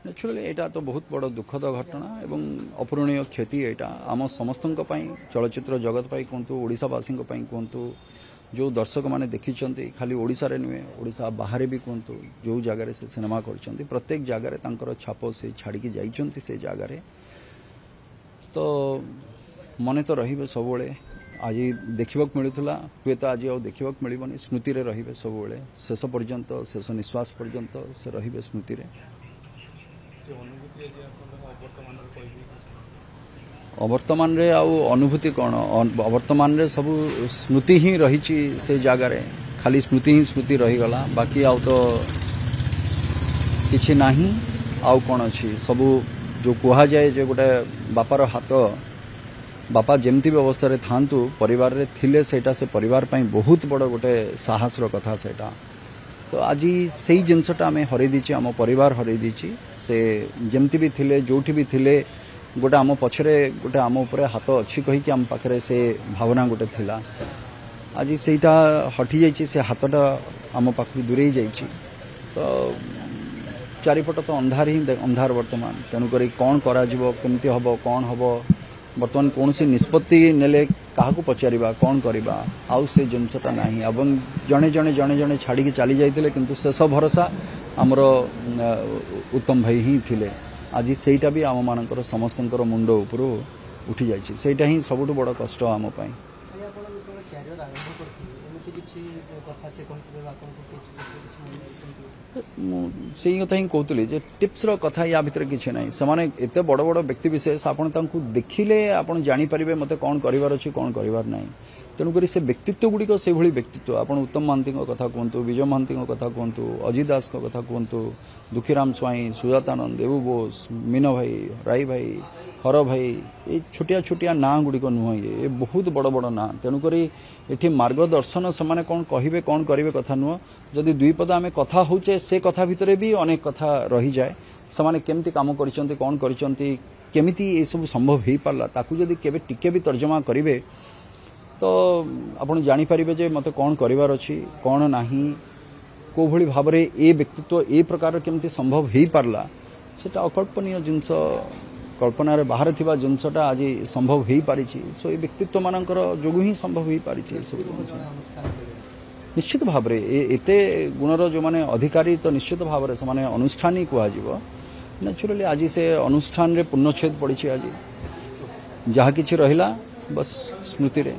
न्याचुराली यहाँ तो बहुत बड़ दुखद घटना एवं अपूरणीय क्षति यहाँ आम समस्त चलचित्र जगत कहतु ओडावासी कहतु जो दर्शक मैंने देखी खाली ओडिशा रे नुहे ओडिशा बाहर भी कहतु जो जगार से सिनेमा कर प्रत्येक जगार छाप से छाड़ी जाइंट से जगार तो मन तो रे सब आज देखा मिलूला हुए तो आज देखा मिलबनी स्मृति रे रे सब शेष पर्यंत शेष निश्वास पर्यंत से रे स्मृति रे अवर्तमान रे आउ अनुभूति कौन अवर्तमान रे सब स्मृति ही रही से जगार खाली स्मृति ही स्मृति रहीगला बाकी आउ तो किछि नाही आउ कौन अच्छी सबू जो कह जाए जो गोटे बापार हाथ बापा जमती भी अवस्था रे थांतु परिवार रे थिले सेटा से परिवार पई बहुत बड़ गोटे साहस रो कथा सेटा तो आज से जिनसटा आम हरई दीची आम परिवार हरई दीची से जमती भी थिले जोठी भी थिले गोटे आम पछरे गोटे आम उपरे हाथ अच्छी कहीकि आम पाखरे से भावना गोटे थिला आज सेटा हटि जाइछि से हाथटा आम पाखु दूरे जाइछि तो चारिपट तो अंधार ही अंधार वर्तमान तेणुक कौन करा केमती हम कौन हम बर्तमान कौन सी निष्पत्ति नेले क्या पचारिबा कौन करिबा आउ से जिनसटा नाही एवं जड़े जड़े जड़े जड़े छाड़ी चली जाइतिले किंतु शेष भरोसा आमर उत्तम भाई ही थिले आज सेटा भी आम मानकर समस्तंकर मुंड ऊपर उठी जाइछि सेटा ही सबुठु बड़ कष्ट आम पई से कथा ही कहती जे टिप्स रो कथा या भितर किसी ना से एत बड़ बड़ व्यक्ति विशेष आपन देखिले आपन जानी परिबे मते कौन करिवार अछि कौन करिवार नाही तेणुक से व्यक्तित्व गुड़िक से भली व्यक्तित्व आपन उत्तम महांती कथा कहतु विजय महांती कथा कहतु अजित दास कथा कहतु दुखीराम स्वाई सुजातानंद देवु बोस मीन भाई राई भाई हर भाई ये छोटिया छोटिया ना गुड़िक नुह ये बहुत बड़ बड़ ना तेणुक ये मार्गदर्शन से कौन कहे कौन करेंगे कथा नुह जदि दुई पद आम कथा होचे से कथा भितर भी अनेक कथा रही जाए से केमती काम कर कौन करमिति ये सब संभव हो पारा ताकू जदि केबे टिके भी तर्जमा करेंगे तो आपड़ जानीपारे जे मत कौन करार अच्छी कौन नाही को भली भाव में ए व्यक्तित्व ए प्रकार केमती संभव हो पारा सेटा अकल्पनीय जिनस कल्पना रे बाहर थिबा जिनसटा आज संभव हो पारी सो ये व्यक्तित्व मानकर जोगु ही संभव हो पारी निश्चित भाव में एते गुणर जो माने अधिकारी तो निश्चित भाव में से अनुष्ठान ही कह नेचुराली आज से अनुष्ठान रे पूर्णच्छेद पड़ी आज जहाँ किछि रहिला बस स्मृति रे।